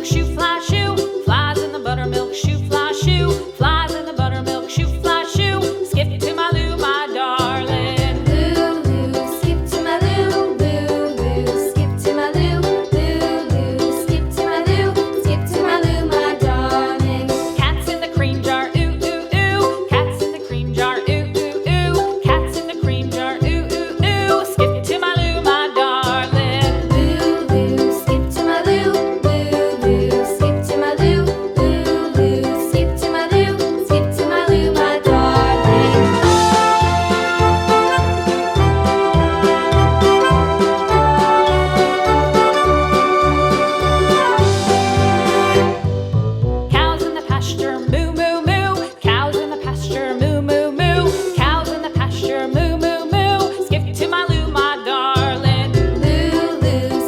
buttermilk shoe, fly shoe. Flies in the buttermilk shoe, fly shoe. Flies in the buttermilk shoe, fly shoe. Skip to my Lou, my darling. Lou, skip to my Lou, Lou, skip to my Lou, Lou, skip to my Lou, skip to my Lou, my darling. Cats in the cream jar, ooh, ooh, ooh. Cats in the cream jar, ooh, ooh, ooh. Cats in the cream jar, ooh, ooh, ooh. Skip to my Lou, my darling. Lou, skip to my Lou, Lou, skip to my Lou, Lou, skip to my Lou, skip to my Lou, my darling. Cows in the pasture, moo, moo, moo. Cows in the pasture, moo, moo, moo. Cows in the pasture, moo, moo, moo. Skip to my Lou, my darling. Lou,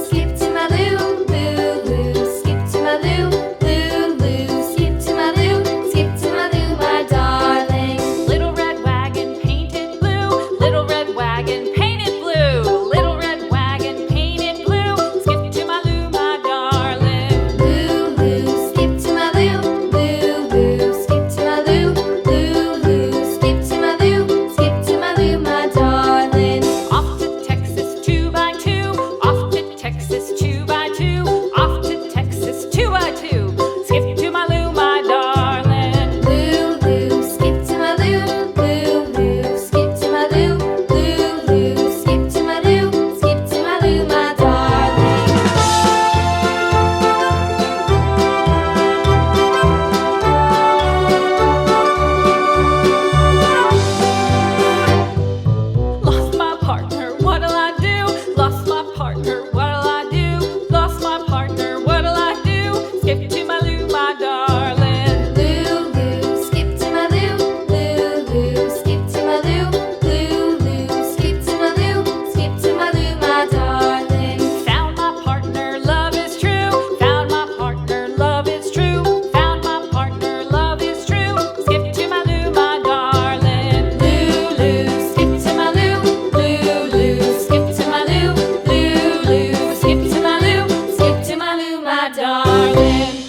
skip to my Lou, Lou, skip to my Lou, Lou, skip to my Lou, skip to my Lou, my darling. Little red wagon painted blue. Little red wagon painted blue. Little red wagon painted blue. Skip to my Lou, my darling. Lou, skip to my Lou, Lou, skip to my Lou, Lou, skip to my Lou, skip to my Lou, my darling. Off to Texas 2x2. Off to Texas 2x2. Off to Texas 2x2. Skip to my Lou, my darling. Lou, skip to my Lou, Lou, skip to my Lou, Lou, skip to my Lou, skip to my Lou, my darling. Lost my partner, what'll I do? Lost my partner, what'll I do? Lost my partner, what'll I do? Skip to my Lou, my darling. Lou, skip to my Lou, Lou, skip to my Lou, Lou, skip to my Lou, skip to my Lou, my darling. Found my partner, love is true. Found my partner, love is true. Found my partner, love is true. Skip to my Lou, my darling. Lou, skip to my Lou, Lou, skip to my Lou, Lou, skip to my Lou, skip to my Lou, my darling.